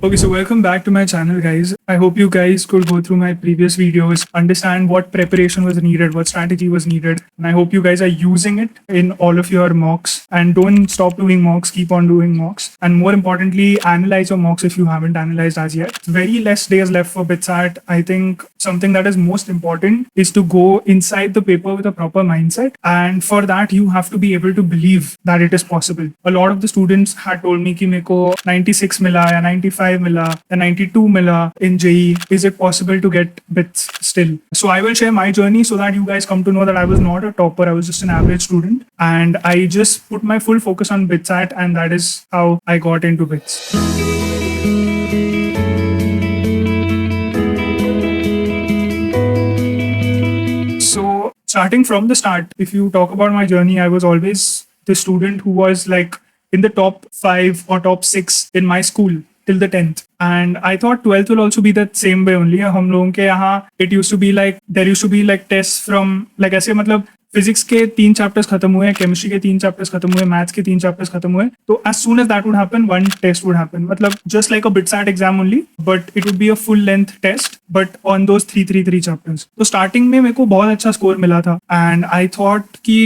Okay, so welcome back to my channel, guys. I hope you guys could go through my previous videos, understand what preparation was needed, what strategy was needed, and I hope you guys are using it in all of your mocks. And don't stop doing mocks, keep on doing mocks. And more importantly, analyze your mocks if you haven't analyzed as yet. Very less days left for BITSAT. I think something that is most important is to go inside the paper with a proper mindset. And for that, you have to be able to believe that it is possible. A lot of the students had told me कि मेरे को 96 मिला या 95 मिला या 92 मिला in JEE. Is it possible to get bits still? So I will share my journey so that you guys come to know that I was not a topper. I was just an average student, and I just put my full focus on BITSAT, and that is how I got into BITS. So starting from the start, if you talk about my journey, I was always the student who was like in the top 5 or top 6 in my school till the 10th. And I thought 12th will also be the same way only. हम लोगों के यहाँ it used to be like there used to be like tests from like ऐसे मतलब physics के 3 chapters खत्म हुए, chemistry के 3 चैप्टर्स खत्म हुए, मैथ्स के 3 चैप्टर्स खत्म हुए, तो as soon as that would happen, one test would happen. मतलब just like a BITSAT exam only, but it would be a full length test, but on those 3 chapters. तो starting में मेरे को बहुत अच्छा स्कोर मिला था, and I thought कि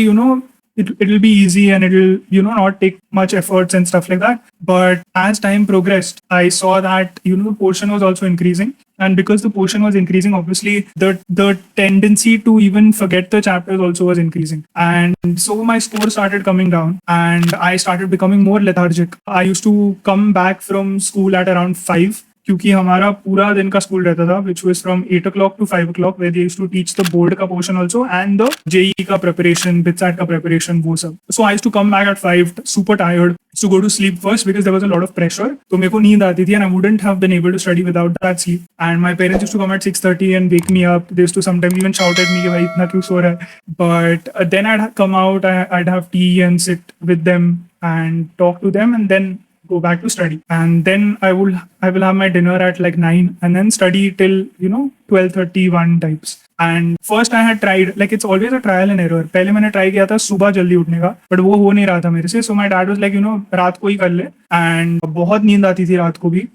it'll be easy and it'll not take much efforts and stuff like that. But as time progressed, I saw that the portion was also increasing, and because the portion was increasing, obviously the tendency to even forget the chapters also was increasing, and so my score started coming down and I started becoming more lethargic. I used to come back from school at around 5, क्योंकि हमारा पूरा दिन का school रहता था, which was from 8 o'clock to 5 o'clock, where they used to teach the board का portion also and the JEE का preparation, BITSAT का preparation, वो सब. So I used to come back at 5, super tired, to go to sleep first because there was a lot of pressure. तो मेरे को नींद आती थी and I wouldn't have been able to study without that sleep. And my parents used to come at 6:30 and wake me up. They used to sometimes even shout at me कि भाई इतना क्यों सो रहा है. But then I'd come out, I'd have tea and sit with them and talk to them, and then go back to study. And then I will have my dinner at like 9 and then study till 12:31 types. And first I had tried, like it's always a trial and error. पहले मैंने try किया था सुबह जल्दी उठने का, but वो हो नहीं रहा था मेरे से. So my dad was like रात को ही कर ले, and बहुत नींद आती थी रात को भी.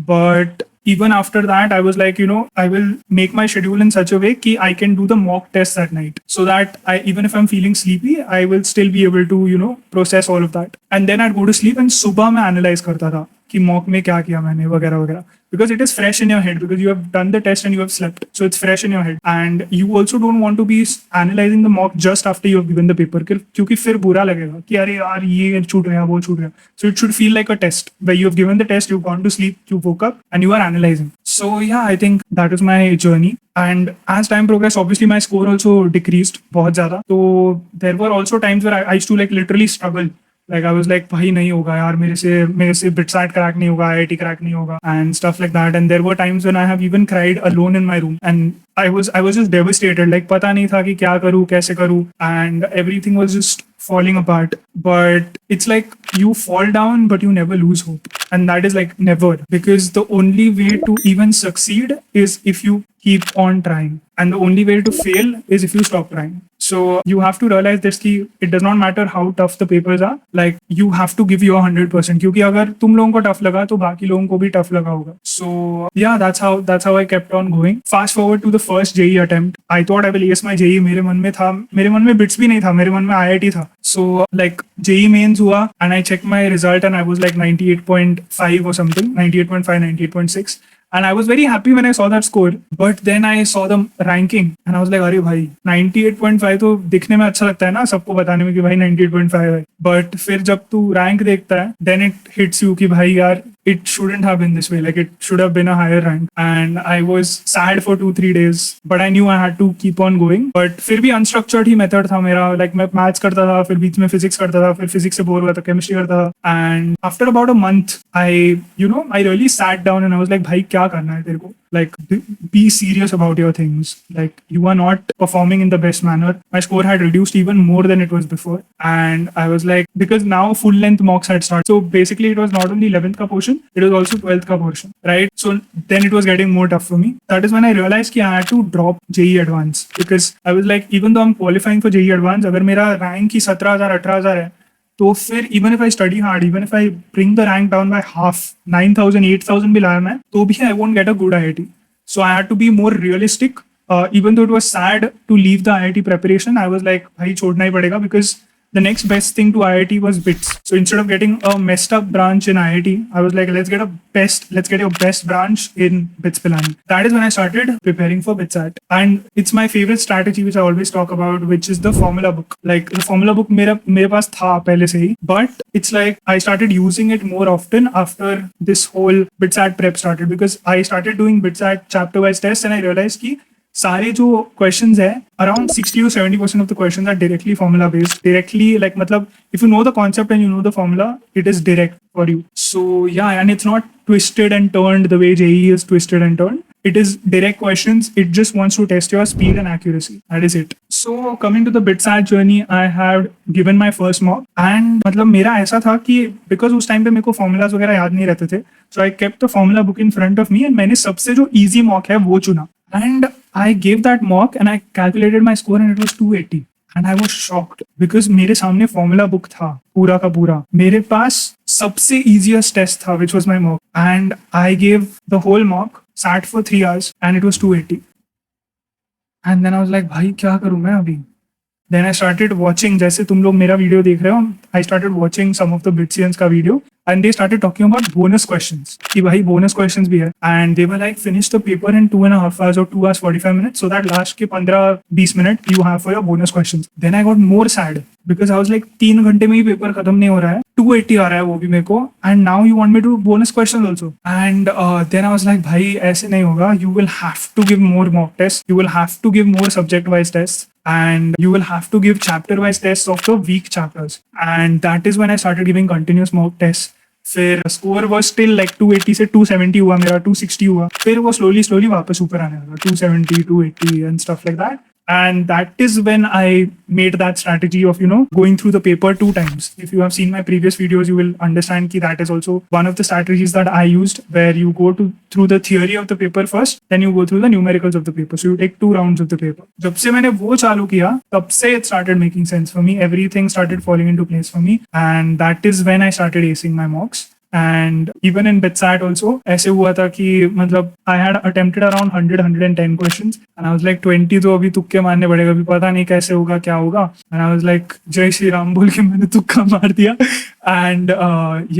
But even after that, I was like, I will make my schedule in such a way that I can do the mock tests at night, so that even if I'm feeling sleepy, I will still be able to, process all of that. And then I'd go to sleep and सुबह मैं analyze करता था कि mock में क्या किया मैंने वगैरह वगैरह, because it is fresh in your head, because you have done the test and you have slept, so it's fresh in your head. And you also don't want to be analyzing the mock just after you have given the paper, क्योंकि फिर बुरा लगेगा कि अरे यार ये छूट गया वो छूट गया. So it should feel like a test where you have given the test, you've gone to sleep, you woke up and you are analyzing. So yeah, I think that was my journey. And as time progressed, obviously my score also decreased बहुत ज़्यादा. So there were also times where I used to like literally struggle. Like I was like, भाई नहीं होगा यार, मेरे से BITSAT crack नहीं होगा, IIT crack नहीं होगा, and stuff like that. And there were times when I have even cried alone in my room, and I was just devastated. Like पता नहीं था कि क्या करूँ, कैसे करूँ, and everything was just falling apart. But it's like you fall down, but you never lose hope, and that is like never, because the only way to even succeed is if you keep on trying, and the only way to fail is if you stop trying. So you have to realize this कि it does not matter how tough the papers are, like you have to give your 100%, क्योंकि अगर तुम लोगों को tough लगा तो बाकी लोगों को भी tough लगा होगा. So yeah, that's how I kept on going. Fast forward to the first JEE attempt. I thought I will ace my JEE. मेरे मन में BITS भी नहीं था, मेरे मन में IIT था. So like JEE mains हुआ and I checked my result and I was like 98.5 or something, 98.5, 98.6. And I was very happy when I saw that score. But then I saw the ranking and I was like, अरे भाई 98.5 तो दिखने में अच्छा लगता है ना, सबको बताने में कि भाई 98.5 है. But फिर जब तू rank देखता है, then it hits you कि भाई यार it shouldn't have been this way. Like it should have been a higher rank. And I was sad for 2-3 days, but I knew I had to keep on going. But फिर भी unstructured ही method था मेरा. Like मैं maths करता था, फिर बीच में physics करता था, फिर physics से बोर हुआ था, chemistry करता था. And after about a month, I really sat down and I was like, भाई क्या करना है तेरे को? Like be serious about your things. Like you are not performing in the best manner. My score had reduced even more than it was before, and I was like, because now full length mocks had started, so basically it was not only 11th ka portion, it was also 12th ka portion, right? So then it was getting more tough for me. That is when I realized कि I had to drop JEE Advanced, because I was like, even though I'm qualifying for JEE Advanced, अगर मेरा rank ही 17,000 18,000 है, तो फिर even if I study hard, even if I bring the rank down by half, 9,000 8,000 भी लाया मैं, तो भी I won't get a good IIT. So I had to be more realistic. Even though it was sad to leave the IIT preparation, I was like, "Bhai, chodna hi padega," because the next best thing to IIT was BITS. So instead of getting a messed up branch in IIT, I was like, let's get your best branch in BITS Pilani. That is when I started preparing for BITSAT. And it's my favorite strategy, which I always talk about, which is the formula book. Like the formula book mere paas tha pehle se hi, but it's like I started using it more often after this whole BITSAT prep started, because I started doing BITSAT chapter wise tests and I realized ki सारे जो questions है around 60 to 70% of the questions are directly formula based, directly, like मतलब if you know the concept and you know the formula, it is direct for you. So yeah, and it's not twisted and turned the way JEE is twisted and turned. It is direct questions. It just wants to test your speed and accuracy. That is it. So coming to the BITSAT journey, I had given my first mock and मतलब मेरा ऐसा था कि because उस time पे मेरे को formulas वगैरह याद नहीं रहते थे, so I kept the formula book in front of me and मैंने सबसे जो easy mock है वो चुना. And I gave that mock and I calculated my score and it was 280. And I was shocked because मेरे सामने formula book था पूरा का पूरा. मेरे पास सबसे easiest test था, which was my mock. And I gave the whole mock, sat for 3 hours and it was 280. And then I was like, भाई क्या करूँ मैं अभी? Then I started watching, जैसे तुम लोग मेरा वीडियो देख रहे हो, I started watching some of the Bitsians का video and they started talking about bonus questions कि भाई bonus questions भी है, and they were like finish the paper in 2.5 hours or 2 hours 45 minutes so that last के 15-20 minute you have for your bonus questions. Then I got more sad because I was like 3 घंटे में ही paper खत्म नहीं हो रहा है, 280 आ रहा है वो भी मेरे को, and now you want me to do bonus questions also. And then I was like भाई ऐसे नहीं होगा, you will have to give more mock tests, you will have to give more subject wise tests, and you will have to give chapter wise tests of the weak chapters. And that is when I started giving continuous mock tests. फिर score was still like 280 से 270 हुआ मेरा, 260 हुआ, फिर वो slowly वापस ऊपर आने लगा, 270 280 and stuff like that. And that is when I made that strategy of, going through the paper 2 times. If you have seen my previous videos, you will understand that that is also one of the strategies that I used, where you go through the theory of the paper first, then you go through the numericals of the paper. So you take 2 rounds of the paper. जब से मैंने वो चालू किया, तब से it started making sense for me. Everything started falling into place for me. And that is when I started acing my mocks. And even in BITSAT also ऐसे हुआ था कि मतलब I had attempted around 110 questions and I was like 20 तो अभी तुक्के मारने पड़ेगा, अभी पता नहीं कैसे होगा क्या होगा, and I was like जय श्री राम बोल के मैंने तुक्का मार दिया. And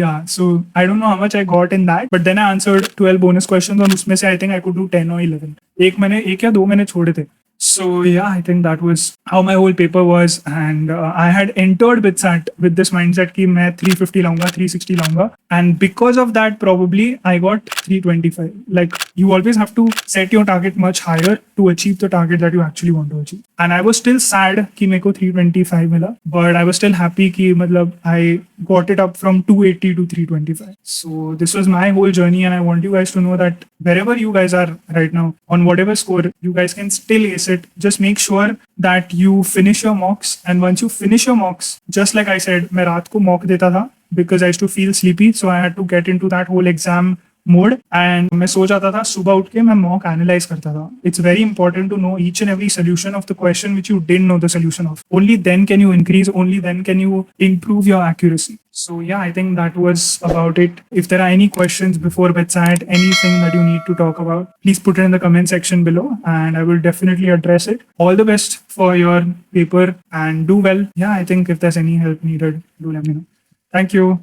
yeah, so I don't know how much I got in that, but then I answered 12 bonus questions और उसमें से I think I could do 10 or 11. एक या 2 मैंने छोड़े थे. So yeah, I think that was how my whole paper was, and I had entered BITSAT with this mindset कि मैं 350 लाऊंगा, 360 लाऊंगा, and because of that probably I got 325. Like you always have to set your target much higher to achieve the target that you actually want to achieve. And I was still sad कि मेरे को 325 मिला, but I was still happy कि मतलब I got it up from 280 to 325. So this was my whole journey, and I want you guys to know that wherever you guys are right now, on whatever score, you guys can still ace it. Just make sure that you finish your mocks, and once you finish your mocks, just like I said, मैं रात को mock देता था because I used to feel sleepy, so I had to get into that whole exam mode, and मैं सो जाता था, सुबह उठ के मैं mock analyze करता था. It's very important to know each and every solution of the question which you didn't know the solution of. Only then can you increase, only then can you improve your accuracy. So yeah, I think that was about it. If there are any questions before BITSAT, anything that you need to talk about, please put it in the comment section below and I will definitely address it. All the best for your paper and do well. Yeah, I think if there's any help needed, do let me know. Thank you.